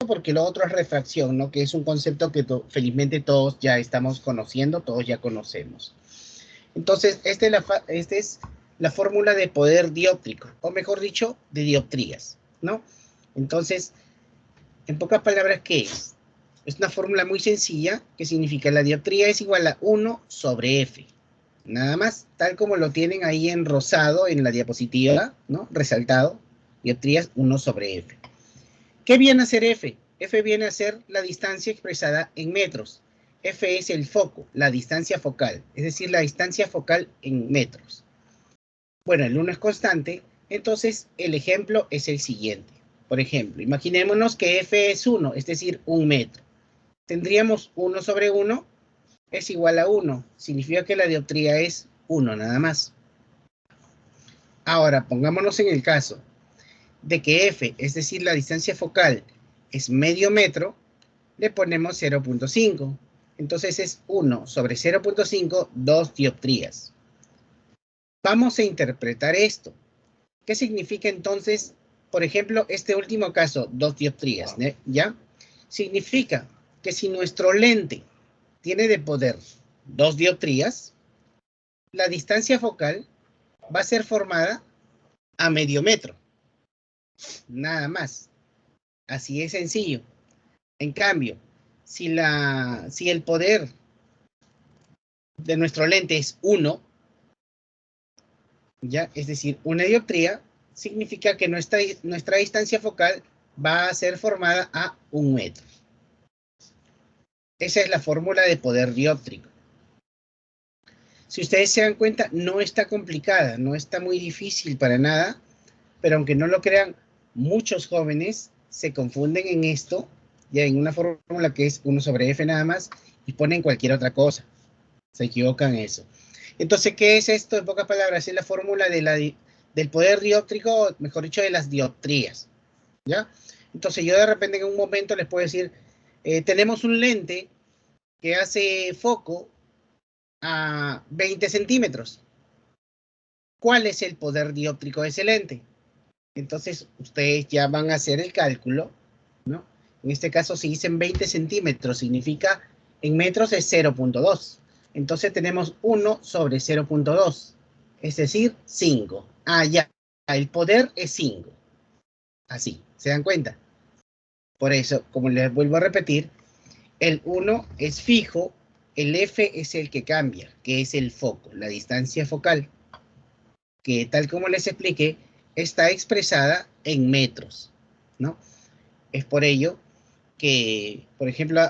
porque lo otro es refracción, ¿no? Que es un concepto que felizmente todos ya estamos conociendo, todos ya conocemos. Entonces, esta es la fórmula de poder dióptrico, o mejor dicho, de dioptrías, ¿no? Entonces, en pocas palabras, ¿qué es? Es una fórmula muy sencilla que significa la dioptría es igual a 1 sobre F. Nada más, tal como lo tienen ahí en rosado en la diapositiva, ¿no? Resaltado, dioptrías 1 sobre F. ¿Qué viene a ser F? F viene a ser la distancia expresada en metros. F es el foco, la distancia focal, es decir, la distancia focal en metros. Bueno, el 1 es constante, entonces el ejemplo es el siguiente. Por ejemplo, imaginémonos que F es 1, es decir, 1 metro. Tendríamos 1 sobre 1 es igual a 1. Significa que la dioptría es 1 nada más. Ahora, pongámonos en el caso de que F, es decir, la distancia focal, es medio metro, le ponemos 0.5. Entonces es 1 sobre 0.5, 2 dioptrías. Vamos a interpretar esto. ¿Qué significa entonces, por ejemplo, este último caso, 2 dioptrías? ¿Ya? Significa que si nuestro lente tiene de poder 2 dioptrías, la distancia focal va a ser formada a medio metro. Nada más. Así es sencillo. En cambio, si el poder de nuestro lente es 1, ¿ya? Es decir, una dioptría, significa que nuestra distancia focal va a ser formada a 1 metro. Esa es la fórmula de poder dióptrico. Si ustedes se dan cuenta, no está complicada, no está muy difícil para nada, pero aunque no lo crean, muchos jóvenes se confunden en esto, ya en una fórmula que es 1 sobre F nada más, y ponen cualquier otra cosa. Se equivocan en eso. Entonces, ¿qué es esto? En pocas palabras, es la fórmula del poder dióptrico, mejor dicho, de las dioptrías, ¿ya? Entonces, yo de repente en un momento les puedo decir, tenemos un lente que hace foco a 20 centímetros. ¿Cuál es el poder dióptrico de ese lente? Entonces, ustedes ya van a hacer el cálculo, ¿no? En este caso, si dicen 20 centímetros, significa en metros es 0.2. Entonces tenemos 1 sobre 0.2, es decir, 5. Ah, ya, el poder es 5. Así, ¿se dan cuenta? Por eso, como les vuelvo a repetir, el 1 es fijo, el F es el que cambia, que es el foco, la distancia focal, que tal como les expliqué, está expresada en metros, ¿no? Es por ello que, por ejemplo,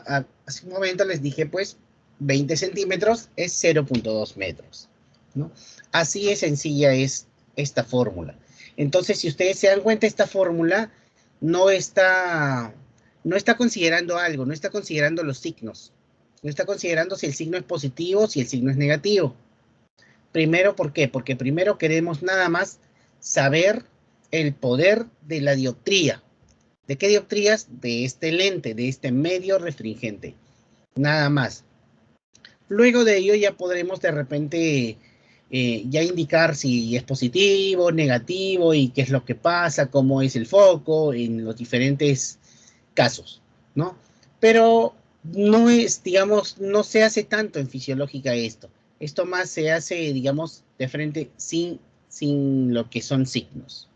hace un momento les dije, pues, 20 centímetros es 0.2 metros, ¿no? Así es sencilla es esta fórmula. Entonces, si ustedes se dan cuenta, esta fórmula no está, no está considerando algo, no está considerando los signos, no está considerando si el signo es positivo, si el signo es negativo. Primero, ¿por qué? Porque primero queremos nada más saber el poder de la dioptría. ¿De qué dioptrías? De este lente, de este medio restringente. Nada más. Luego de ello ya podremos de repente ya indicar si es positivo, negativo y qué es lo que pasa, cómo es el foco en los diferentes casos, ¿no? Pero no es, digamos, no se hace tanto en fisiológica esto. Esto más se hace, digamos, de frente sin lo que son signos.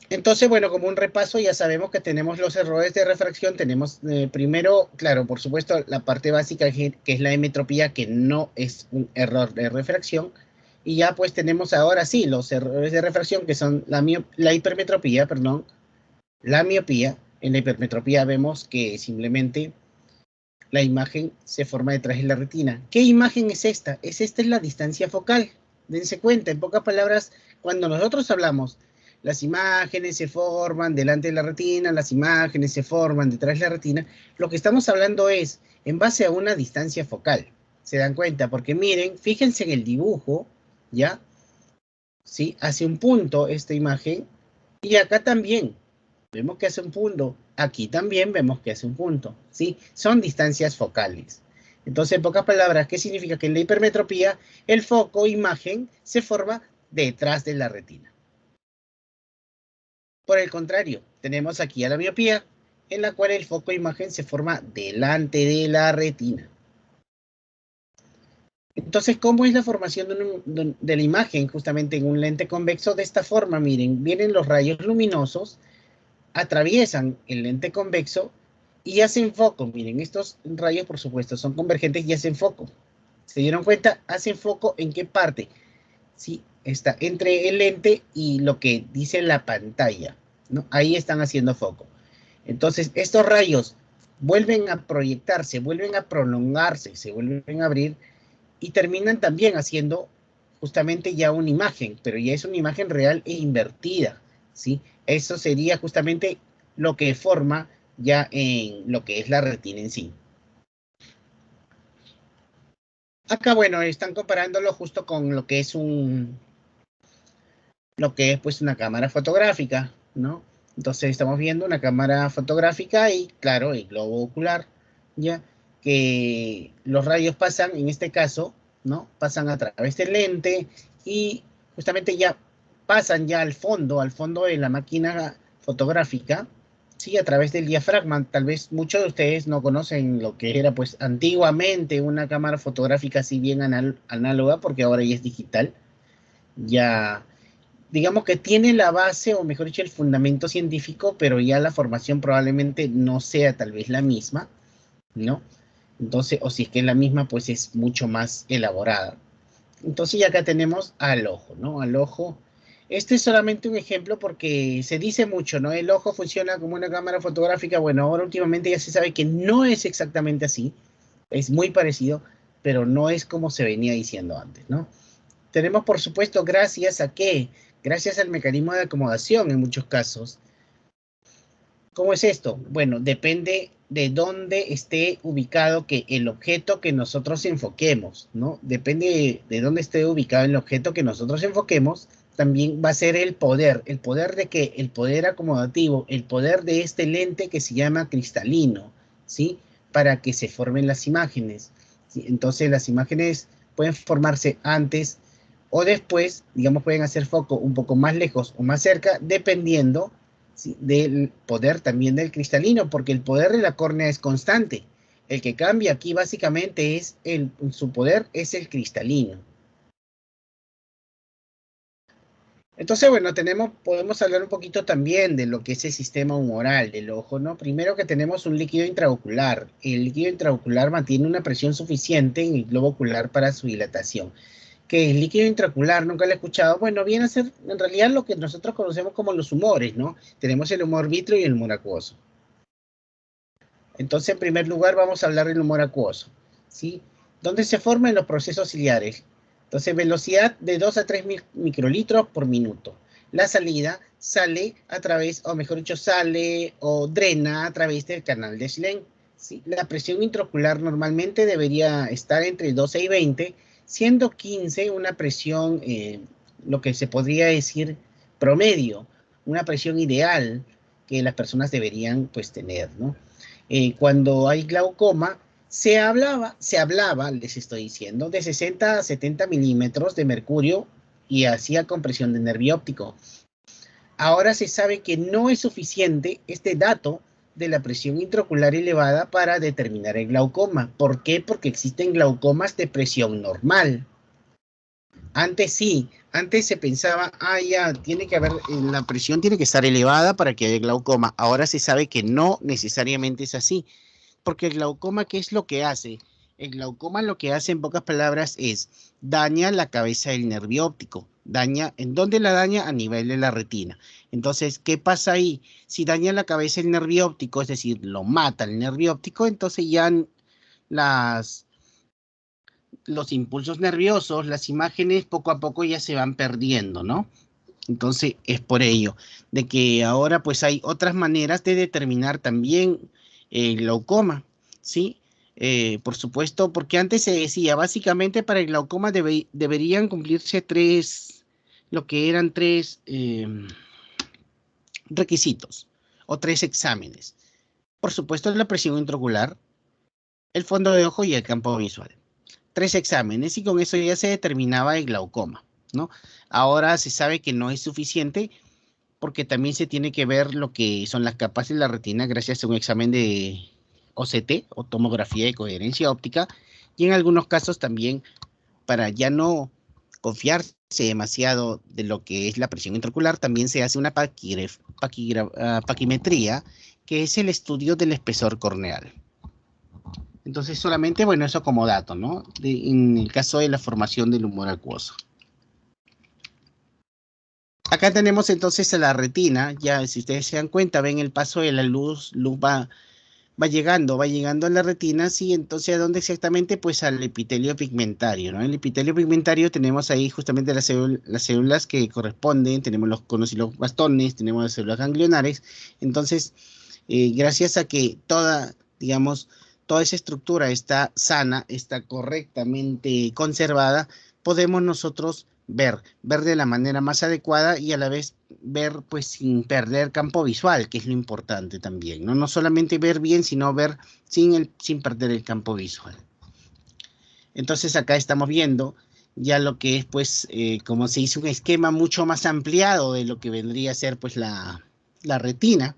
Entonces, bueno, como un repaso, ya sabemos que tenemos los errores de refracción. Tenemos primero, claro, por supuesto, la parte básica que es la emetropía, que no es un error de refracción. Y ya pues tenemos ahora sí los errores de refracción, que son la hipermetropía, perdón, la miopía. En la hipermetropía vemos que simplemente la imagen se forma detrás de la retina. ¿Qué imagen es esta? Esta es la distancia focal. Dense cuenta, en pocas palabras, cuando nosotros hablamos, las imágenes se forman delante de la retina, las imágenes se forman detrás de la retina, lo que estamos hablando es en base a una distancia focal. ¿Se dan cuenta? Porque miren, fíjense en el dibujo, ¿ya? ¿Sí? Hace un punto esta imagen y acá también. Vemos que hace un punto. Aquí también vemos que hace un punto. ¿Sí? Son distancias focales. Entonces, en pocas palabras, ¿qué significa? Que en la hipermetropía el foco, imagen, se forma detrás de la retina. Por el contrario, tenemos aquí a la miopía, en la cual el foco de imagen se forma delante de la retina. Entonces, ¿cómo es la formación de la imagen justamente en un lente convexo? De esta forma, miren, vienen los rayos luminosos, atraviesan el lente convexo y hacen foco. Miren, estos rayos, por supuesto, son convergentes y hacen foco. ¿Se dieron cuenta? Hacen foco ¿en qué parte? Sí, está entre el lente y lo que dice la pantalla, ¿no? Ahí están haciendo foco. Entonces, estos rayos vuelven a proyectarse, vuelven a prolongarse, se vuelven a abrir y terminan también haciendo justamente ya una imagen, pero ya es una imagen real e invertida, ¿sí? Eso sería justamente lo que forma ya en lo que es la retina en sí. Acá, bueno, están comparándolo justo con lo que es pues una cámara fotográfica, ¿no? Entonces estamos viendo una cámara fotográfica y, claro, el globo ocular, ya que los rayos pasan, en este caso, ¿no? Pasan a través del lente y justamente ya pasan ya al fondo de la máquina fotográfica, sí, a través del diafragma. Tal vez muchos de ustedes no conocen lo que era, pues, antiguamente una cámara fotográfica así bien análoga, porque ahora ya es digital, ya digamos que tiene la base, o mejor dicho, el fundamento científico, pero ya la formación probablemente no sea tal vez la misma, ¿no? Entonces, o si es que es la misma, pues es mucho más elaborada. Entonces, ya acá tenemos al ojo, ¿no? Al ojo. Este es solamente un ejemplo porque se dice mucho, ¿no? El ojo funciona como una cámara fotográfica. Bueno, ahora últimamente ya se sabe que no es exactamente así. Es muy parecido, pero no es como se venía diciendo antes, ¿no? Tenemos, por supuesto, gracias a qué, gracias al mecanismo de acomodación en muchos casos. ¿Cómo es esto? Bueno, depende de dónde esté ubicado que el objeto que nosotros enfoquemos, ¿no? Depende de dónde esté ubicado el objeto que nosotros enfoquemos, también va a ser el poder de que el poder acomodativo, el poder de este lente que se llama cristalino, ¿sí? Para que se formen las imágenes, ¿sí? Entonces las imágenes pueden formarse antes o después, digamos, pueden hacer foco un poco más lejos o más cerca, dependiendo, ¿sí?, del poder también del cristalino, porque el poder de la córnea es constante. El que cambia aquí básicamente es su poder es el cristalino. Entonces, bueno, podemos hablar un poquito también de lo que es el sistema humoral del ojo, ¿no? Primero que tenemos un líquido intraocular. El líquido intraocular mantiene una presión suficiente en el globo ocular para su dilatación. Que el líquido intraocular, nunca lo he escuchado. Bueno, viene a ser en realidad lo que nosotros conocemos como los humores, ¿no? Tenemos el humor vítreo y el humor acuoso. Entonces, en primer lugar, vamos a hablar del humor acuoso, ¿sí? ¿Dónde se forman los procesos ciliares? Entonces, velocidad de 2 a 3 microlitros por minuto. La salida sale a través, o mejor dicho, sale o drena a través del canal de Schlenk, ¿sí? La presión intraocular normalmente debería estar entre 12 y 20, siendo 15 una presión, lo que se podría decir promedio, una presión ideal que las personas deberían, pues, tener, ¿no? Cuando hay glaucoma, se hablaba, les estoy diciendo, de 60 a 70 milímetros de mercurio y hacía compresión de nervio óptico. Ahora se sabe que no es suficiente este dato de la presión intraocular elevada para determinar el glaucoma. ¿Por qué? Porque existen glaucomas de presión normal. Antes sí, antes se pensaba, ya, tiene que haber, la presión tiene que estar elevada para que haya glaucoma. Ahora se sabe que no necesariamente es así. Porque el glaucoma, ¿qué es lo que hace? El glaucoma lo que hace, en pocas palabras, es daña la cabeza del nervio óptico. Daña, ¿en dónde la daña? A nivel de la retina. Entonces, ¿qué pasa ahí? Si daña la cabeza del nervio óptico, es decir, lo mata el nervio óptico, entonces ya los impulsos nerviosos, las imágenes, poco a poco ya se van perdiendo, ¿no? Entonces, es por ello, de que ahora pues hay otras maneras de determinar también el glaucoma, ¿sí? Por supuesto, porque antes se decía, básicamente para el glaucoma deberían cumplirse lo que eran tres requisitos o tres exámenes. Por supuesto, la presión intraocular, el fondo de ojo y el campo visual. Tres exámenes y con eso ya se determinaba el glaucoma, ¿no? Ahora se sabe que no es suficiente. porque también se tiene que ver lo que son las capas de la retina gracias a un examen de OCT o tomografía de coherencia óptica, y en algunos casos también para ya no confiarse demasiado de lo que es la presión intraocular, también se hace una paquimetría, que es el estudio del espesor corneal. Entonces, solamente, bueno, eso como dato, ¿no? En el caso de la formación del humor acuoso. Acá tenemos entonces a la retina, ya si ustedes se dan cuenta, ven el paso de la luz va llegando a la retina, sí, entonces ¿a dónde exactamente? Pues al epitelio pigmentario, ¿no? En el epitelio pigmentario tenemos ahí justamente las células que corresponden, tenemos los conos y los bastones, tenemos las células ganglionares, entonces, gracias a que digamos, toda esa estructura está sana, está correctamente conservada, podemos nosotros ver de la manera más adecuada y a la vez ver pues sin perder campo visual, que es lo importante también, ¿no? No solamente ver bien, sino ver sin perder el campo visual. Entonces acá estamos viendo ya lo que es pues como se hizo un esquema mucho más ampliado de lo que vendría a ser pues la retina.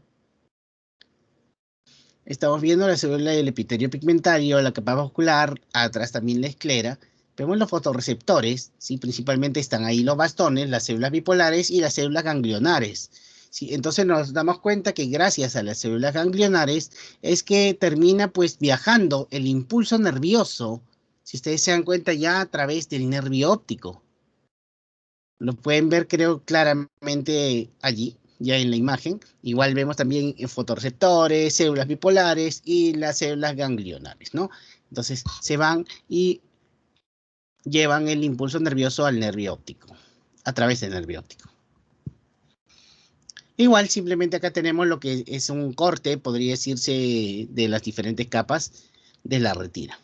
Estamos viendo la célula del epitelio pigmentario, la capa vascular, atrás también la esclera. Vemos los fotorreceptores, ¿sí? Principalmente están ahí los bastones, las células bipolares y las células ganglionares. ¿Sí? Entonces nos damos cuenta que gracias a las células ganglionares es que termina pues viajando el impulso nervioso, si ustedes se dan cuenta ya a través del nervio óptico. Lo pueden ver creo claramente allí, ya en la imagen. Igual vemos también fotorreceptores, células bipolares y las células ganglionares, ¿no? Entonces se van y llevan el impulso nervioso al nervio óptico, a través del nervio óptico. Igual simplemente acá tenemos lo que es un corte, podría decirse, de las diferentes capas de la retina.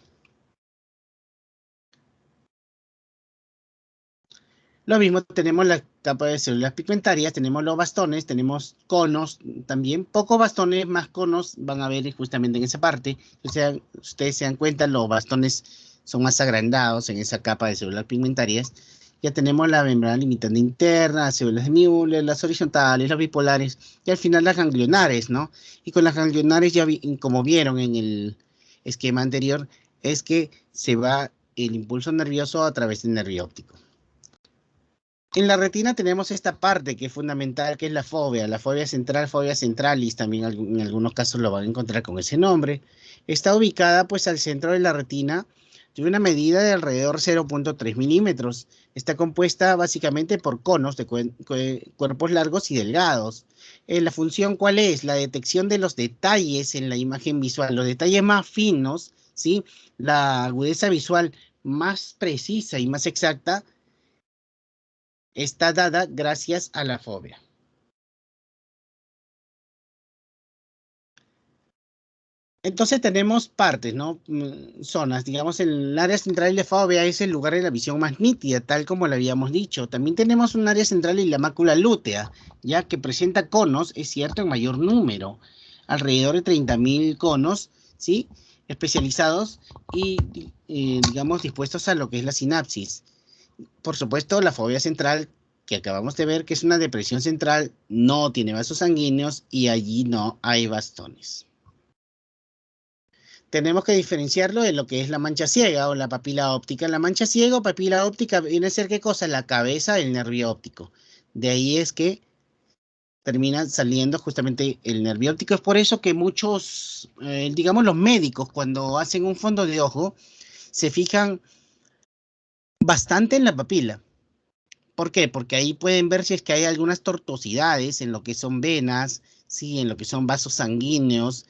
Lo mismo tenemos la capa de células pigmentarias, tenemos los bastones, tenemos conos también, pocos bastones, más conos van a ver justamente en esa parte. O sea, ustedes se dan cuenta, los bastones son más agrandados en esa capa de células pigmentarias. Ya tenemos la membrana limitante interna, las células de Müller, las horizontales, las bipolares y al final las ganglionares, ¿no? Y con las ganglionares, ya como vieron en el esquema anterior, es que se va el impulso nervioso a través del nervio óptico. En la retina tenemos esta parte que es fundamental, que es la fobia central, fobia centralis, también en algunos casos lo van a encontrar con ese nombre. Está ubicada pues al centro de la retina, de una medida de alrededor 0.3 milímetros. Está compuesta básicamente por conos de cuerpos largos y delgados. La función, ¿cuál es? La detección de los detalles en la imagen visual, los detalles más finos, ¿sí? La agudeza visual más precisa y más exacta está dada gracias a la fobia. Entonces tenemos partes, ¿no? Zonas, digamos, el área central de fobia es el lugar de la visión más nítida, tal como lo habíamos dicho. También tenemos un área central en la mácula lútea, ya que presenta conos, es cierto, en mayor número, alrededor de 30.000 conos, ¿sí? Especializados y, digamos, dispuestos a lo que es la sinapsis. Por supuesto, la fobia central que acabamos de ver, que es una depresión central, no tiene vasos sanguíneos y allí no hay bastones. Tenemos que diferenciarlo de lo que es la mancha ciega o la papila óptica. La mancha ciega o papila óptica viene a ser ¿qué cosa? La cabeza del nervio óptico. De ahí es que termina saliendo justamente el nervio óptico. Es por eso que muchos, digamos los médicos, cuando hacen un fondo de ojo, se fijan bastante en la papila. ¿Por qué? Porque ahí pueden ver si es que hay algunas tortuosidades en lo que son venas, sí, en lo que son vasos sanguíneos.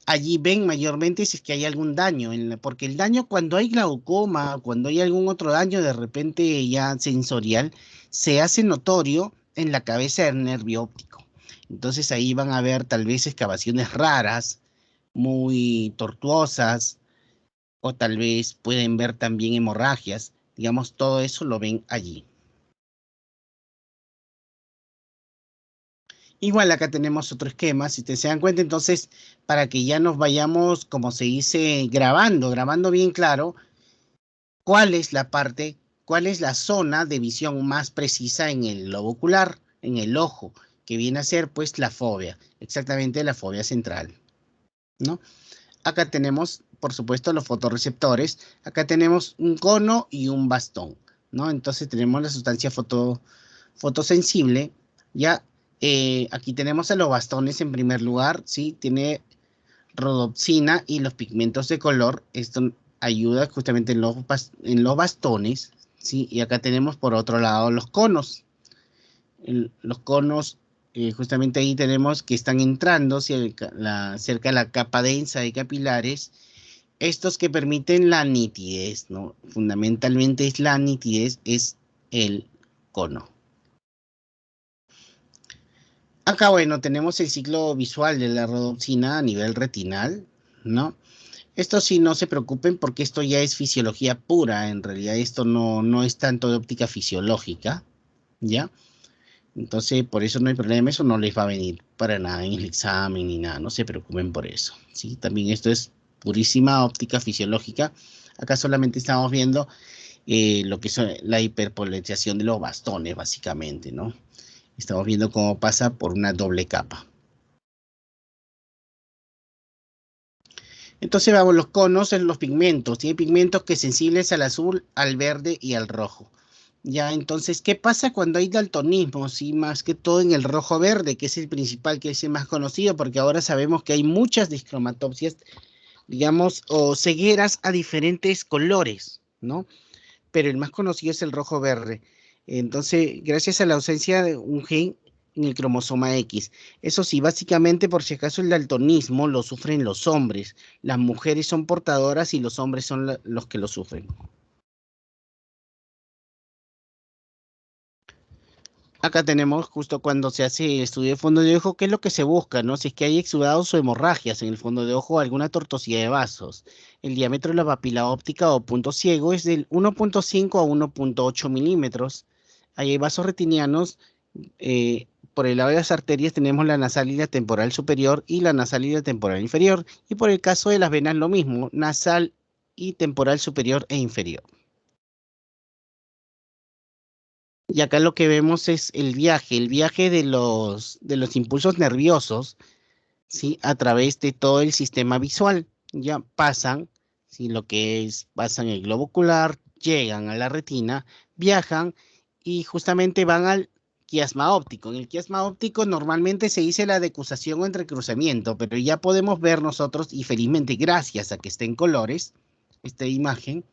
Allí ven mayormente si es que hay algún daño, porque el daño cuando hay glaucoma, cuando hay algún otro daño de repente ya sensorial, se hace notorio en la cabeza del nervio óptico. Entonces ahí van a ver tal vez excavaciones raras, muy tortuosas, o tal vez pueden ver también hemorragias. Digamos, todo eso lo ven allí. Igual acá tenemos otro esquema, si ustedes se dan cuenta, entonces, para que ya nos vayamos, como se dice, grabando bien claro, cuál es la parte, cuál es la zona de visión más precisa en el lobo ocular, en el ojo. que viene a ser pues la fobia, exactamente la fobia central, ¿no? Acá tenemos, por supuesto, los fotorreceptores. Acá tenemos un cono y un bastón, ¿no? Entonces tenemos la sustancia fotosensible. Ya, aquí tenemos a los bastones en primer lugar, ¿sí? Tiene rodopsina y los pigmentos de color. Esto ayuda justamente en los bastones, ¿sí? Y acá tenemos por otro lado los conos. Los conos, justamente ahí tenemos que están entrando cerca de la capa densa de capilares, estos que permiten la nitidez, ¿no? Fundamentalmente es la nitidez, es el cono. Acá, bueno, tenemos el ciclo visual de la rodopsina a nivel retinal, ¿no? Esto sí, no se preocupen porque esto ya es fisiología pura, en realidad esto no es tanto de óptica fisiológica, ¿ya? Entonces, por eso no hay problema, eso no les va a venir para nada en el examen ni nada, no se preocupen por eso, ¿sí? También esto es purísima óptica fisiológica. Acá solamente estamos viendo lo que es la hiperpolarización de los bastones, básicamente, ¿no? Estamos viendo cómo pasa por una doble capa. Entonces, vamos, los conos en los pigmentos. Tiene pigmentos que sensibles al azul, al verde y al rojo. Ya, entonces, ¿qué pasa cuando hay daltonismo? Sí, más que todo en el rojo verde, que es el principal, que es el más conocido, porque ahora sabemos que hay muchas discromatopsias, digamos, o cegueras a diferentes colores, ¿no? Pero el más conocido es el rojo verde. Entonces, gracias a la ausencia de un gen en el cromosoma X. Eso sí, básicamente, por si acaso, el daltonismo lo sufren los hombres. Las mujeres son portadoras y los hombres son los que lo sufren. Acá tenemos justo cuando se hace el estudio de fondo de ojo, qué es lo que se busca, ¿no? Si es que hay exudados o hemorragias en el fondo de ojo, alguna tortosidad de vasos. El diámetro de la papila óptica o punto ciego es del 1.5 a 1.8 milímetros. Ahí hay vasos retinianos. Por el lado de las arterias tenemos la nasal y la temporal superior y la nasal y la temporal inferior. Y por el caso de las venas lo mismo, nasal y temporal superior e inferior. Y acá lo que vemos es el viaje de los impulsos nerviosos, ¿sí? A través de todo el sistema visual. Ya pasan, ¿sí? Lo que es, pasan el globo ocular, llegan a la retina, viajan y justamente van al quiasma óptico. En el quiasma óptico normalmente se dice la decusación o entrecruzamiento, pero ya podemos ver nosotros, y felizmente gracias a que está en colores, esta imagen,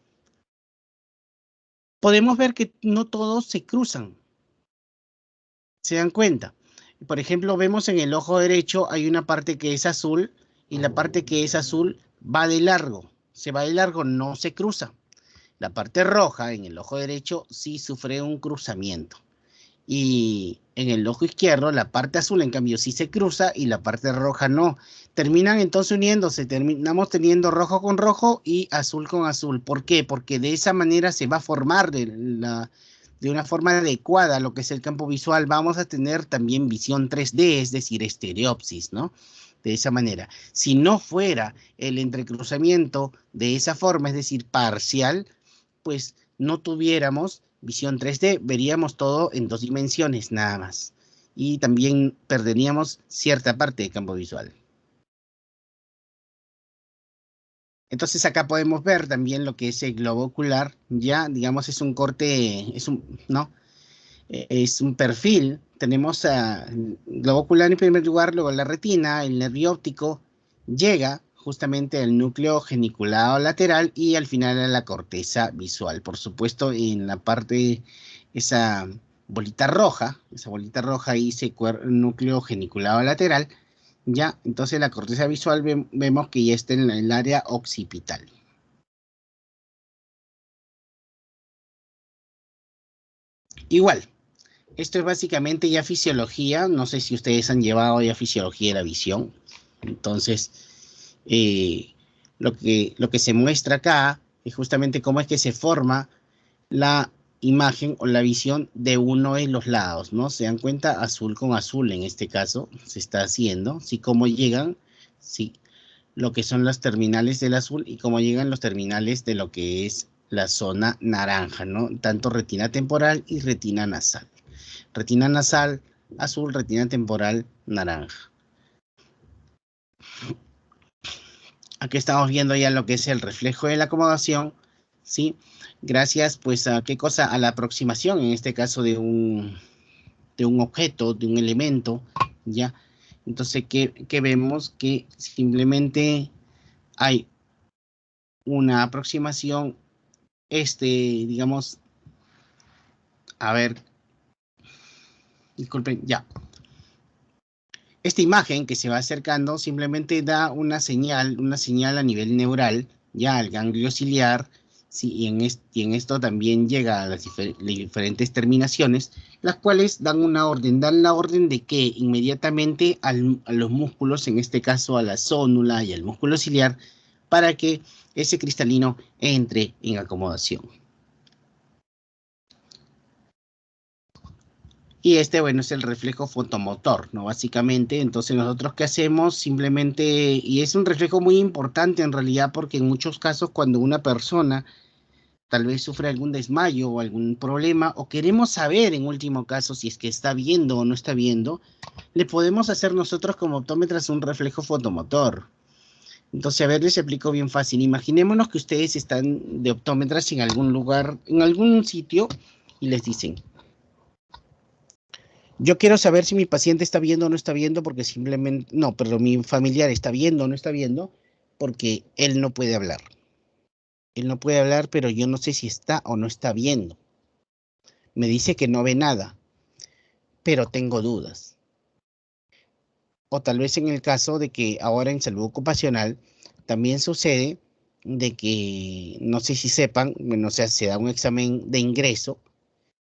podemos ver que no todos se cruzan. ¿Se dan cuenta? Por ejemplo, vemos en el ojo derecho hay una parte que es azul y la parte que es azul va de largo. Se va de largo, no se cruza. La parte roja en el ojo derecho sí sufre un cruzamiento. Y en el ojo izquierdo, la parte azul, en cambio, sí se cruza y la parte roja no. Terminan entonces uniéndose, terminamos teniendo rojo con rojo y azul con azul. ¿Por qué? Porque de esa manera se va a formar de una forma adecuada lo que es el campo visual. Vamos a tener también visión 3D, es decir, estereopsis, ¿no? De esa manera. Si no fuera el entrecruzamiento de esa forma, es decir, parcial, pues no tuviéramos visión 3D, veríamos todo en 2 dimensiones nada más. Y también perderíamos cierta parte de campo visual. Entonces acá podemos ver también lo que es el globo ocular, ya digamos es un corte, ¿no? Es un perfil. Tenemos el globo ocular en primer lugar, luego la retina, el nervio óptico, llega justamente al núcleo geniculado lateral y al final a la corteza visual. Por supuesto, en la parte, esa esa bolita roja ahí dice núcleo geniculado lateral, ya, entonces la corteza visual vemos que ya está en el área occipital. Igual, esto es básicamente ya fisiología, no sé si ustedes han llevado ya fisiología de la visión. Entonces, lo que se muestra acá es justamente cómo es que se forma la imagen o la visión de uno de los lados, ¿no? Se dan cuenta, azul con azul en este caso se está haciendo, sí, cómo llegan, sí, lo que son las terminales del azul y cómo llegan los terminales de lo que es la zona naranja, ¿no? Tanto retina temporal y retina nasal. Retina nasal azul, retina temporal naranja. Aquí estamos viendo ya lo que es el reflejo de la acomodación, ¿sí? Gracias, pues, a qué cosa, a la aproximación, en este caso de un objeto, de un elemento, ¿ya? Entonces, ¿qué vemos? Que simplemente hay una aproximación, digamos, a ver, disculpen, ya. Esta imagen que se va acercando simplemente da una señal a nivel neural, ya al ganglio ciliar, sí, y en esto también llega a las diferentes terminaciones, las cuales dan la orden de que inmediatamente a los músculos, en este caso a la zónula y al músculo ciliar, para que ese cristalino entre en acomodación. Y bueno, es el reflejo fotomotor, ¿no? Básicamente, entonces nosotros ¿qué hacemos? Simplemente, y es un reflejo muy importante en realidad, porque en muchos casos cuando una persona tal vez sufre algún desmayo o algún problema, o queremos saber en último caso si es que está viendo o no está viendo, le podemos hacer nosotros como optómetras un reflejo fotomotor. Entonces, a ver, les explico bien fácil. Imaginémonos que ustedes están de optómetras en algún lugar, en algún sitio, y les dicen: yo quiero saber si mi paciente está viendo o no está viendo, porque simplemente, no, pero mi familiar está viendo o no está viendo, porque él no puede hablar. Él no puede hablar, pero yo no sé si está o no está viendo. Me dice que no ve nada, pero tengo dudas. O tal vez en el caso de que ahora en salud ocupacional también sucede de que, no sé si sepan, bueno, o sea, se da un examen de ingreso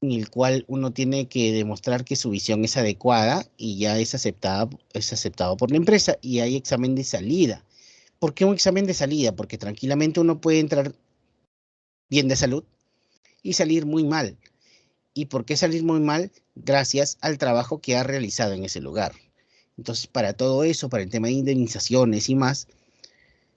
en el cual uno tiene que demostrar que su visión es adecuada y ya es aceptado por la empresa, y hay examen de salida. ¿Por qué un examen de salida? Porque tranquilamente uno puede entrar bien de salud y salir muy mal. ¿Y por qué salir muy mal? Gracias al trabajo que ha realizado en ese lugar. Entonces, para todo eso, para el tema de indemnizaciones y más,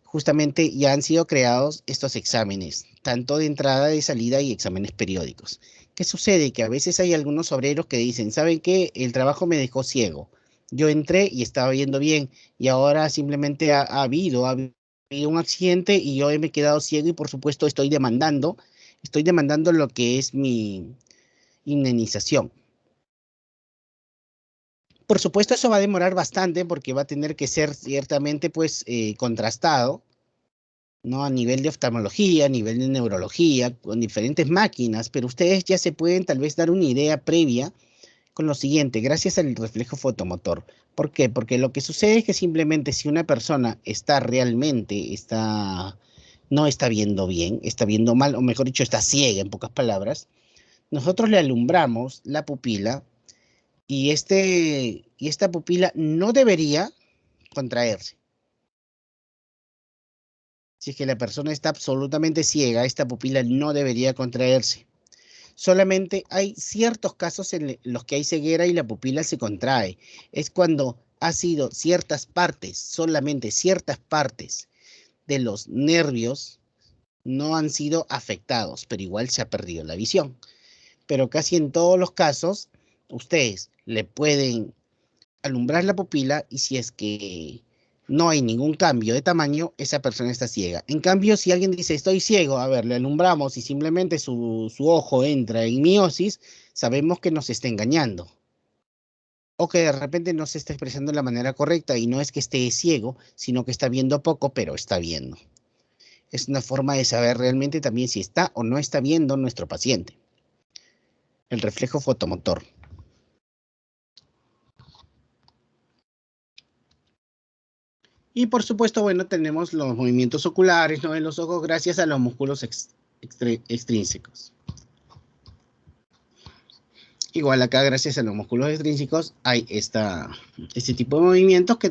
justamente ya han sido creados estos exámenes, tanto de entrada, de salida y exámenes periódicos. ¿Qué sucede? Que a veces hay algunos obreros que dicen: ¿saben qué? El trabajo me dejó ciego. Yo entré y estaba viendo bien, y ahora simplemente ha habido un accidente y yo me he quedado ciego, y por supuesto estoy demandando lo que es mi indemnización. Por supuesto, eso va a demorar bastante, porque va a tener que ser ciertamente pues contrastado, ¿no? A nivel de oftalmología, a nivel de neurología, con diferentes máquinas, pero ustedes ya se pueden tal vez dar una idea previa con lo siguiente, gracias al reflejo fotomotor. ¿Por qué? Porque lo que sucede es que simplemente si una persona no está viendo bien, está viendo mal, o mejor dicho, está ciega, en pocas palabras, nosotros le alumbramos la pupila, y esta pupila no debería contraerse. Si es que la persona está absolutamente ciega, esta pupila no debería contraerse. Solamente hay ciertos casos en los que hay ceguera y la pupila se contrae. Es cuando ha sido ciertas partes, solamente ciertas partes de los nervios no han sido afectados, pero igual se ha perdido la visión. Pero casi en todos los casos, ustedes le pueden alumbrar la pupila, y si es que no hay ningún cambio de tamaño, esa persona está ciega. En cambio, si alguien dice: estoy ciego, a ver, le alumbramos y simplemente su ojo entra en miosis, sabemos que nos está engañando. O que de repente no se está expresando de la manera correcta, y no es que esté ciego, sino que está viendo poco, pero está viendo. Es una forma de saber realmente también si está o no está viendo nuestro paciente. El reflejo fotomotor. Y por supuesto, bueno, tenemos los movimientos oculares, ¿no?, de los ojos, gracias a los músculos extrínsecos. Igual acá, gracias a los músculos extrínsecos, hay este tipo de movimientos que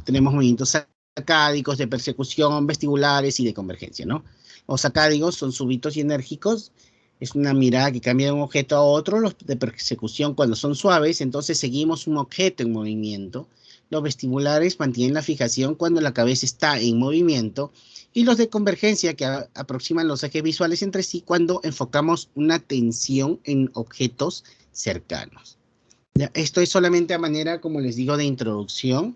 tenemos movimientos sacádicos, de persecución, vestibulares y de convergencia, ¿no? Los sacádicos son súbitos y enérgicos. Es una mirada que cambia de un objeto a otro. Los de persecución, cuando son suaves, entonces seguimos un objeto en movimiento. Los vestibulares mantienen la fijación cuando la cabeza está en movimiento. Y los de convergencia, que aproximan los ejes visuales entre sí cuando enfocamos una atención en objetos cercanos. Ya, esto es solamente a manera, como les digo, de introducción.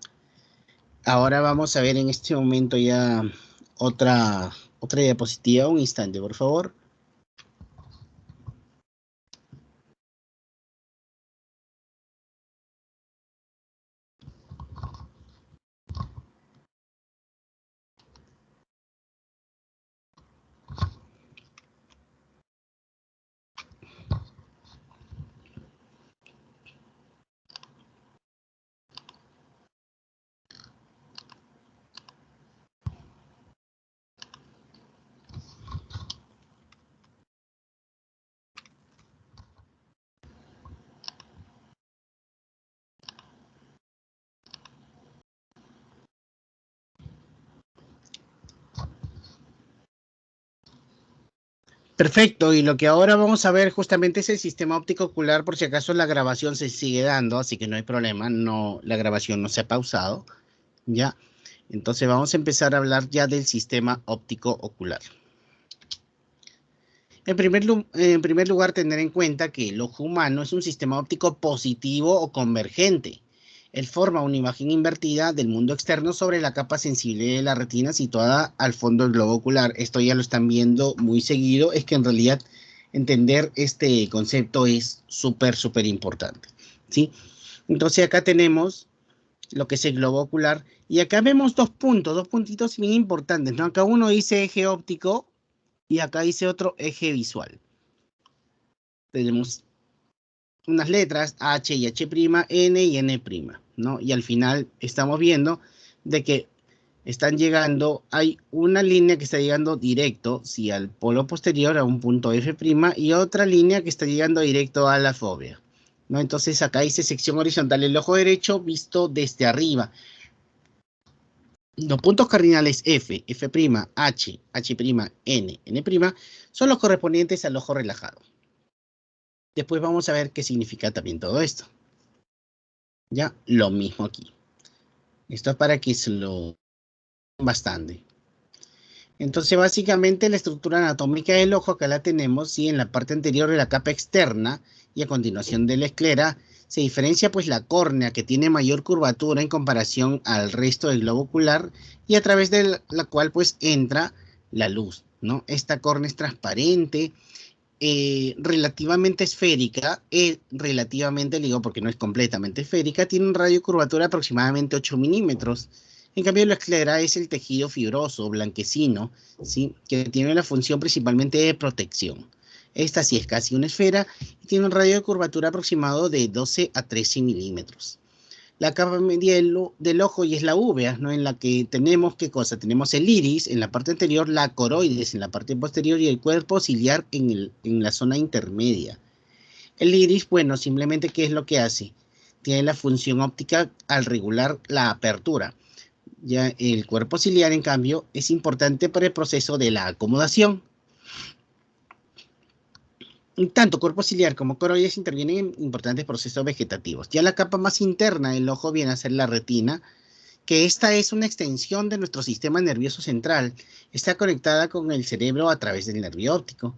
Ahora vamos a ver en este momento ya otra diapositiva. Un instante, por favor. Perfecto, y lo que ahora vamos a ver justamente es el sistema óptico ocular, por si acaso la grabación se sigue dando, así que no hay problema, no, la grabación no se ha pausado, ¿ya? Entonces vamos a empezar a hablar ya del sistema óptico ocular. En primer lugar, tener en cuenta que el ojo humano es un sistema óptico positivo o convergente. Él forma una imagen invertida del mundo externo sobre la capa sensible de la retina situada al fondo del globo ocular. Esto ya lo están viendo muy seguido. Es que en realidad entender este concepto es súper importante, ¿sí? Entonces acá tenemos lo que es el globo ocular y acá vemos dos puntitos bien importantes, ¿no? Acá uno dice eje óptico y acá dice otro eje visual. Tenemos unas letras H y H', N y N', ¿no? Y al final estamos viendo de que están llegando, hay una línea que está llegando directo, sí, al polo posterior, a un punto F', y otra línea que está llegando directo a la fóvea, ¿no? Entonces acá dice sección horizontal, el ojo derecho visto desde arriba. Los puntos cardinales F, F', H, H', N, N', son los correspondientes al ojo relajado. Después vamos a ver qué significa también todo esto. Ya, lo mismo aquí. Esto es para que se lo bastante. Entonces, básicamente, la estructura anatómica del ojo, acá la tenemos, ¿sí? En la parte anterior de la capa externa y a continuación de la esclera, se diferencia pues la córnea, que tiene mayor curvatura en comparación al resto del globo ocular y a través de la cual pues entra la luz, ¿no? Esta córnea es transparente, relativamente esférica, relativamente, digo porque no es completamente esférica, tiene un radio de curvatura de aproximadamente 8 milímetros. En cambio, la esclera es el tejido fibroso, blanquecino, ¿sí? Que tiene la función principalmente de protección. Esta sí es casi una esfera y tiene un radio de curvatura aproximado de 12 a 13 milímetros. La capa media del ojo y es la uvea, ¿no? En la que tenemos, ¿qué cosa? Tenemos el iris en la parte anterior, la coroides en la parte posterior y el cuerpo ciliar en la zona intermedia. El iris, bueno, simplemente, ¿qué es lo que hace? Tiene la función óptica al regular la apertura. Ya el cuerpo ciliar, en cambio, es importante para el proceso de la acomodación. Tanto cuerpo ciliar como coroides intervienen en importantes procesos vegetativos. Ya la capa más interna del ojo viene a ser la retina, que esta es una extensión de nuestro sistema nervioso central. Está conectada con el cerebro a través del nervio óptico.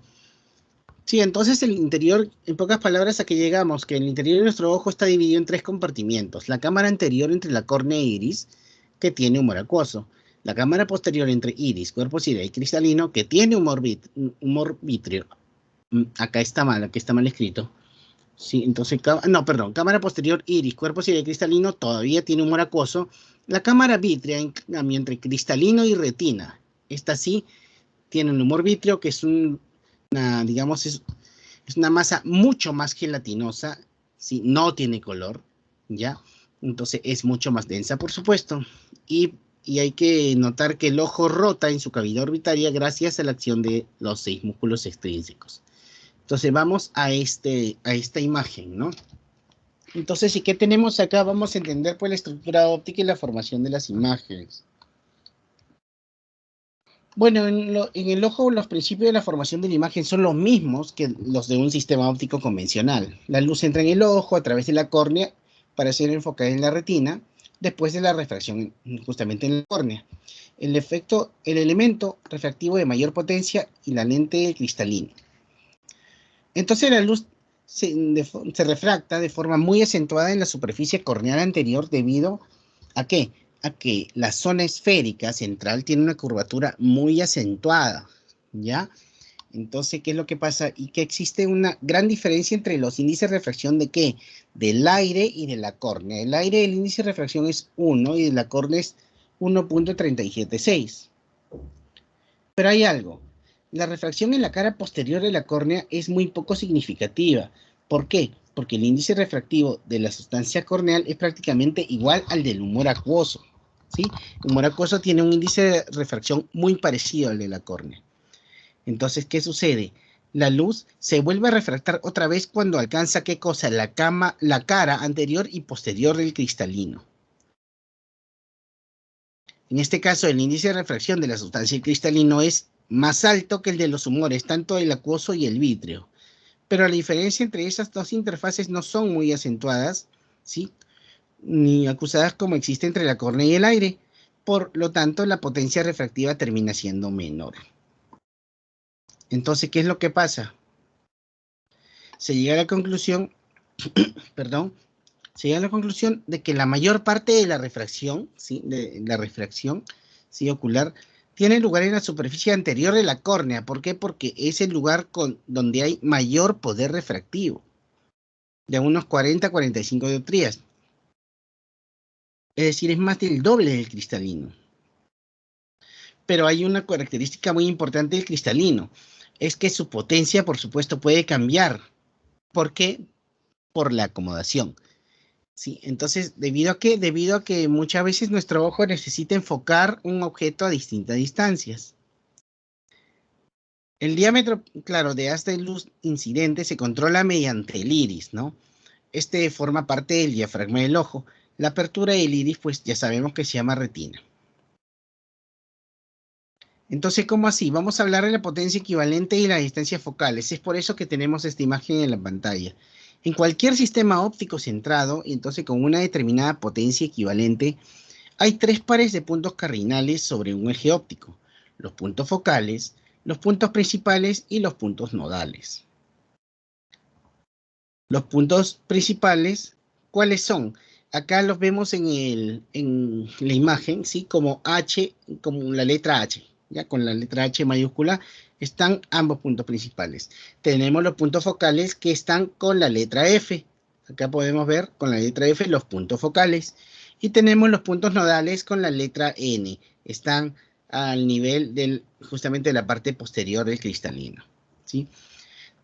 Sí, entonces el interior, en pocas palabras, a que llegamos, que el interior de nuestro ojo está dividido en tres compartimientos. La cámara anterior entre la córnea e iris, que tiene humor acuoso. La cámara posterior entre iris, cuerpo ciliar y cristalino, que tiene humor vítreo. Acá está mal escrito. Sí, entonces, no, perdón, cámara posterior iris, cuerpo ciliar cristalino todavía tiene humor acuoso. La cámara vítrea, en cambio, entre cristalino y retina, esta sí tiene un humor vítreo, que es digamos, es una masa mucho más gelatinosa, ¿sí? No tiene color, ¿ya? Entonces es mucho más densa, por supuesto. Y hay que notar que el ojo rota en su cavidad orbitaria gracias a la acción de los 6 músculos extrínsecos. Entonces vamos a esta imagen, ¿no? Entonces, ¿y qué tenemos acá? Vamos a entender pues la estructura óptica y la formación de las imágenes. Bueno, en el ojo los principios de la formación de la imagen son los mismos que los de un sistema óptico convencional. La luz entra en el ojo a través de la córnea para ser enfocada en la retina, después de la refracción justamente en la córnea. El elemento refractivo de mayor potencia y la lente cristalina. Entonces la luz se refracta de forma muy acentuada en la superficie corneal anterior debido ¿a qué? A que la zona esférica central tiene una curvatura muy acentuada, ¿ya? Entonces, ¿qué es lo que pasa? Y que existe una gran diferencia entre los índices de refracción de ¿qué? Del aire y de la córnea. El aire, el índice de refracción es 1 y de la córnea es 1.376. Pero hay algo. La refracción en la cara posterior de la córnea es muy poco significativa. ¿Por qué? Porque el índice refractivo de la sustancia corneal es prácticamente igual al del humor acuoso, ¿sí? El humor acuoso tiene un índice de refracción muy parecido al de la córnea. Entonces, ¿qué sucede? La luz se vuelve a refractar otra vez cuando alcanza, ¿qué cosa? La cara anterior y posterior del cristalino. En este caso, el índice de refracción de la sustancia cristalino es más alto que el de los humores, tanto el acuoso y el vítreo. Pero la diferencia entre esas dos interfaces no son muy acentuadas, ¿sí? Ni acusadas como existe entre la córnea y el aire. Por lo tanto, la potencia refractiva termina siendo menor. Entonces, ¿qué es lo que pasa? Se llega a la conclusión, perdón, se llega a la conclusión de que la mayor parte de la refracción, ¿sí? De la refracción, ¿sí? Ocular, tiene lugar en la superficie anterior de la córnea. ¿Por qué? Porque es el lugar donde hay mayor poder refractivo, de unos 40-45 dioptrías. Es decir, es más del doble del cristalino. Pero hay una característica muy importante del cristalino, es que su potencia, por supuesto, puede cambiar. ¿Por qué? Por la acomodación. Sí, entonces, debido a que muchas veces nuestro ojo necesita enfocar un objeto a distintas distancias. El diámetro, claro, de haz de luz incidente se controla mediante el iris, ¿no? Este forma parte del diafragma del ojo. La apertura del iris, pues ya sabemos que se llama retina. Entonces, ¿cómo así? Vamos a hablar de la potencia equivalente y las distancias focales. Es por eso que tenemos esta imagen en la pantalla. En cualquier sistema óptico centrado, entonces con una determinada potencia equivalente, hay tres pares de puntos cardinales sobre un eje óptico: los puntos focales, los puntos principales y los puntos nodales. Los puntos principales, ¿cuáles son? Acá los vemos en la imagen, ¿sí? Como H, como la letra H, ¿ya? Con la letra H mayúscula están ambos puntos principales. Tenemos los puntos focales que están con la letra F. Acá podemos ver con la letra F los puntos focales. Y tenemos los puntos nodales con la letra N. Están al nivel justamente de la parte posterior del cristalino, ¿sí?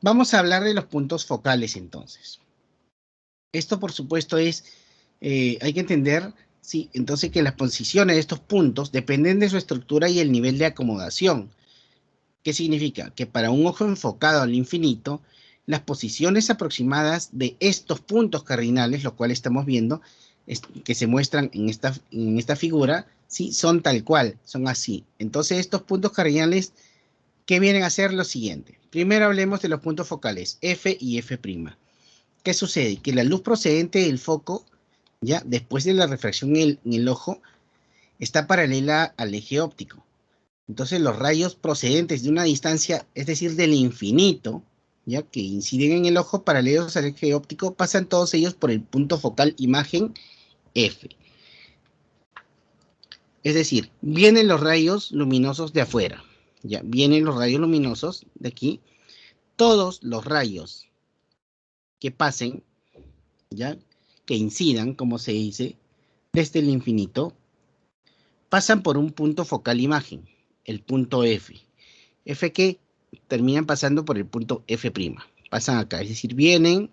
Vamos a hablar de los puntos focales entonces. Esto, por supuesto, hay que entender, sí, entonces que las posiciones de estos puntos dependen de su estructura y el nivel de acomodación. ¿Qué significa? Que para un ojo enfocado al infinito, las posiciones aproximadas de estos puntos cardinales, lo cual estamos viendo, que se muestran en esta figura, sí, son tal cual, son así. Entonces, estos puntos cardinales, ¿qué vienen a ser? Lo siguiente. Primero hablemos de los puntos focales, F y F'. ¿Qué sucede? Que la luz procedente del foco, ya después de la refracción en el ojo, está paralela al eje óptico. Entonces los rayos procedentes de una distancia, es decir, del infinito, ya que inciden en el ojo paralelos al eje óptico, pasan todos ellos por el punto focal imagen F. Es decir, vienen los rayos luminosos de afuera, ya vienen los rayos luminosos de aquí, todos los rayos que pasen, ya que incidan, como se dice, desde el infinito, pasan por un punto focal imagen, el punto F. F que terminan pasando por el punto F'. Pasan acá, es decir, vienen,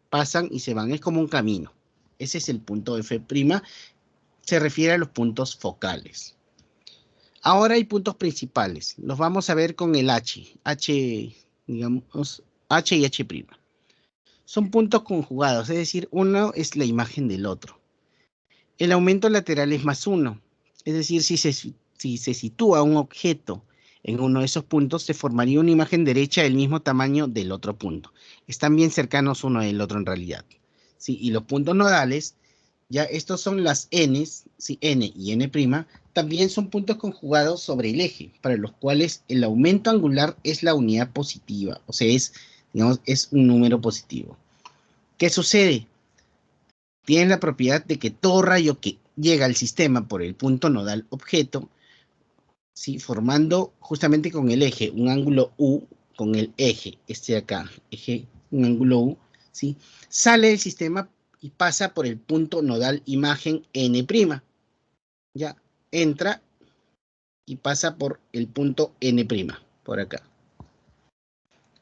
pasan y se van. Es como un camino. Ese es el punto F'. Se refiere a los puntos focales. Ahora hay puntos principales. Los vamos a ver con el H. Digamos, H y H'. Son puntos conjugados, es decir, uno es la imagen del otro. El aumento lateral es +1, es decir, si se sitúa un objeto en uno de esos puntos, se formaría una imagen derecha del mismo tamaño del otro punto. Están bien cercanos uno del otro en realidad. ¿Sí? Y los puntos nodales, ya estos son las N's, ¿sí? N y N', también son puntos conjugados sobre el eje, para los cuales el aumento angular es la unidad positiva, o sea, digamos, es un número positivo. ¿Qué sucede? Tiene la propiedad de que todo rayo que llega al sistema por el punto nodal objeto, ¿sí? Formando justamente con el eje un ángulo U, con el eje, este de acá, un ángulo U, ¿sí? Sale del sistema y pasa por el punto nodal imagen N', ya, entra y pasa por el punto N', por acá,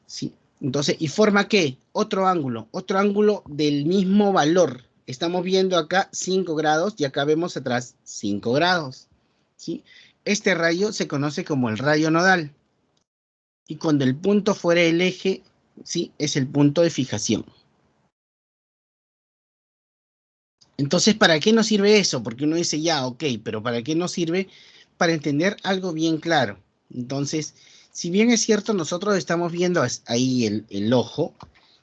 ¿sí? Entonces, ¿y forma qué? Otro ángulo del mismo valor. Estamos viendo acá 5 grados y acá vemos atrás 5 grados, ¿sí? Este rayo se conoce como el rayo nodal. Y cuando el punto fuera el eje, ¿sí? Es el punto de fijación. Entonces, ¿para qué nos sirve eso? Porque uno dice, ya, ok, pero ¿para qué nos sirve? Para entender algo bien claro. Entonces, si bien es cierto, nosotros estamos viendo ahí el ojo,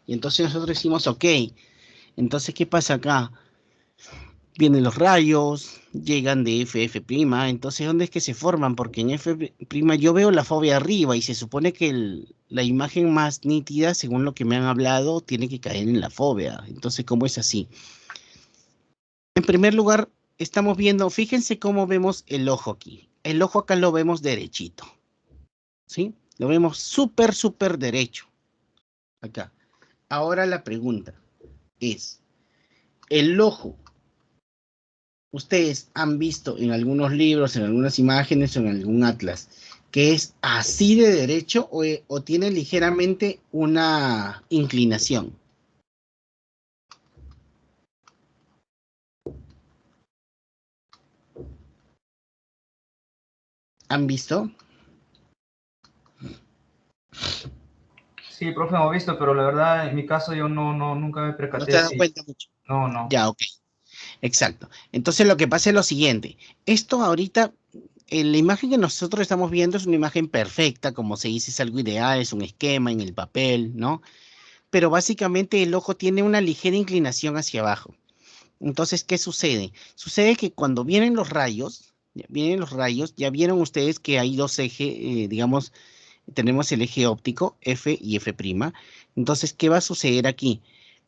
y entonces nosotros decimos, ok, entonces, ¿qué pasa acá? Vienen los rayos, llegan de FF', entonces, ¿dónde es que se forman? Porque en F' yo veo la fobia arriba y se supone que la imagen más nítida, según lo que me han hablado, tiene que caer en la fobia. Entonces, ¿cómo es así? En primer lugar, estamos viendo, fíjense cómo vemos el ojo aquí. El ojo acá lo vemos derechito, ¿sí? Lo vemos súper, súper derecho, acá. Ahora la pregunta es, el ojo, ustedes han visto en algunos libros, en algunas imágenes o en algún atlas, que es así de derecho o tiene ligeramente una inclinación. ¿Han visto? Sí, profe, hemos visto, pero la verdad, en mi caso, yo nunca me ¿No te percaté has dado si... cuenta mucho? No. Ya, ok. Exacto. Entonces lo que pasa es lo siguiente. Esto ahorita, la imagen que nosotros estamos viendo es una imagen perfecta, como se dice, es algo ideal, es un esquema en el papel, ¿no? Pero básicamente el ojo tiene una ligera inclinación hacia abajo. Entonces, ¿qué sucede? Sucede que cuando vienen los rayos, ya vieron ustedes que hay dos ejes, digamos, tenemos el eje óptico, F y F'. Entonces, ¿qué va a suceder aquí?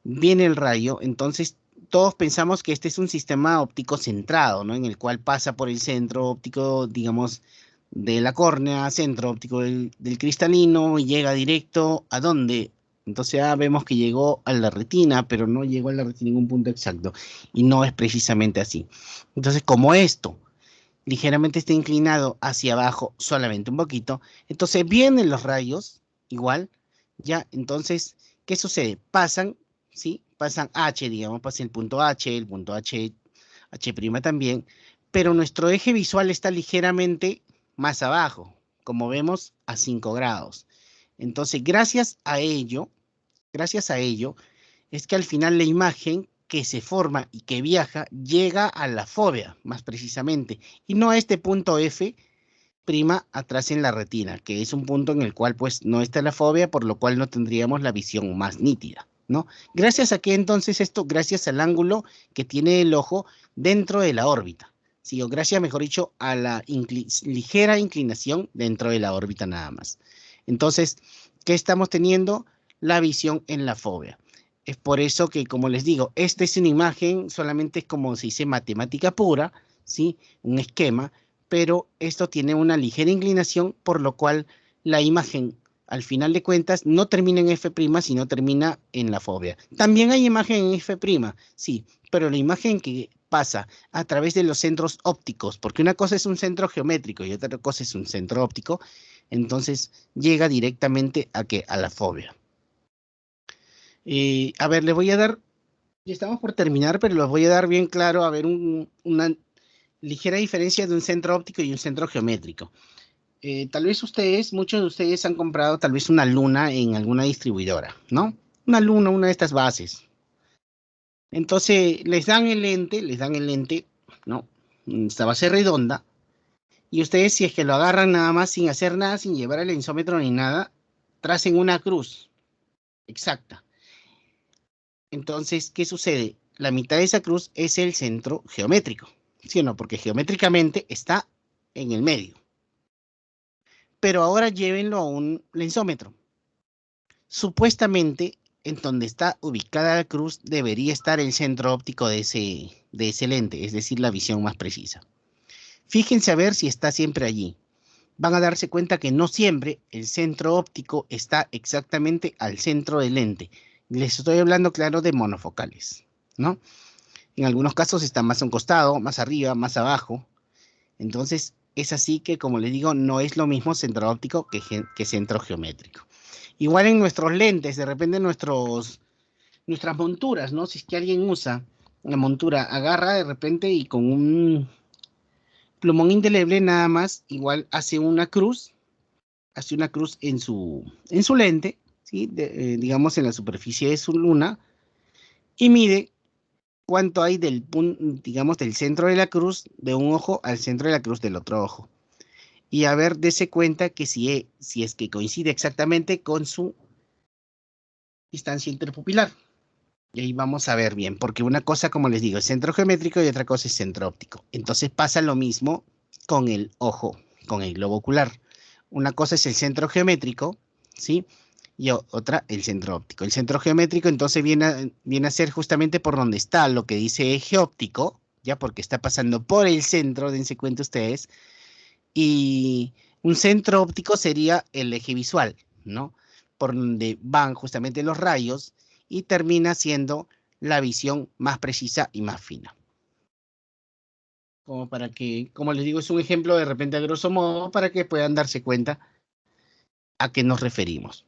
Viene el rayo, entonces todos pensamos que este es un sistema óptico centrado, ¿no? En el cual pasa por el centro óptico, digamos, de la córnea, centro óptico del cristalino, y llega directo ¿a dónde? Entonces vemos que llegó a la retina, pero no llegó a la retina en ningún punto exacto. Y no es precisamente así. Entonces, como esto ligeramente está inclinado hacia abajo solamente un poquito, entonces vienen los rayos, igual, ya, entonces, ¿qué sucede? Pasan, ¿sí? Pasan H, digamos, pasa el punto H' también, pero nuestro eje visual está ligeramente más abajo, como vemos, a 5 grados. Entonces, gracias a ello, es que al final la imagen que se forma y que viaja llega a la fóvea, más precisamente, y no a este punto F' atrás en la retina, que es un punto en el cual pues no está la fóvea, por lo cual no tendríamos la visión más nítida, ¿no? Gracias a qué entonces esto, gracias al ángulo que tiene el ojo dentro de la órbita, ¿sí? O gracias, mejor dicho, a la ligera inclinación dentro de la órbita nada más. Entonces, ¿qué estamos teniendo? La visión en la fóvea. Es por eso que, como les digo, esta es una imagen, solamente es como se dice matemática pura, ¿sí? Un esquema, pero esto tiene una ligera inclinación, por lo cual la imagen, al final de cuentas, no termina en F', sino termina en la fóvea. También hay imagen en F', sí, pero la imagen que pasa a través de los centros ópticos, porque una cosa es un centro geométrico y otra cosa es un centro óptico, entonces llega directamente a la fóvea. A ver, les voy a dar, ya estamos por terminar, pero les voy a dar bien claro, a ver, una ligera diferencia de un centro óptico y un centro geométrico. Tal vez muchos de ustedes han comprado tal vez una luna en alguna distribuidora, ¿no? Una luna, una de estas bases. Entonces les dan el lente, ¿no? Esta base redonda, y ustedes si es que lo agarran nada más sin hacer nada, sin llevar el lensómetro ni nada, tracen una cruz exacta. Entonces, ¿qué sucede? La mitad de esa cruz es el centro geométrico, ¿sí o no? Porque geométricamente está en el medio. Pero ahora llévenlo a un lensómetro. Supuestamente, en donde está ubicada la cruz debería estar el centro óptico de ese lente, es decir, la visión más precisa. Fíjense a ver si está siempre allí. Van a darse cuenta que no siempre el centro óptico está exactamente al centro del lente. Les estoy hablando, claro, de monofocales, ¿no? En algunos casos está más a un costado, más arriba, más abajo. Entonces, es así que, como les digo, no es lo mismo centro óptico que centro geométrico. Igual en nuestros lentes, de repente nuestras monturas, ¿no? Si es que alguien usa una montura, agarra de repente y con un plumón indeleble nada más, igual hace una cruz en su lente, ¿sí? Digamos en la superficie de su luna, y mide cuánto hay digamos, del centro de la cruz de un ojo al centro de la cruz del otro ojo. Y a ver, dese cuenta que si es que coincide exactamente con su distancia interpupilar. Y ahí vamos a ver bien, porque una cosa, como les digo, es centro geométrico y otra cosa es centro óptico. Entonces pasa lo mismo con el ojo, con el globo ocular. Una cosa es el centro geométrico, ¿sí? Y otra, el centro óptico. El centro geométrico entonces viene a ser justamente por donde está lo que dice eje óptico, ya porque está pasando por el centro, dense cuenta ustedes, y un centro óptico sería el eje visual, ¿no? Por donde van justamente los rayos y termina siendo la visión más precisa y más fina. Como para que, como les digo, es un ejemplo de repente a grosso modo para que puedan darse cuenta a qué nos referimos.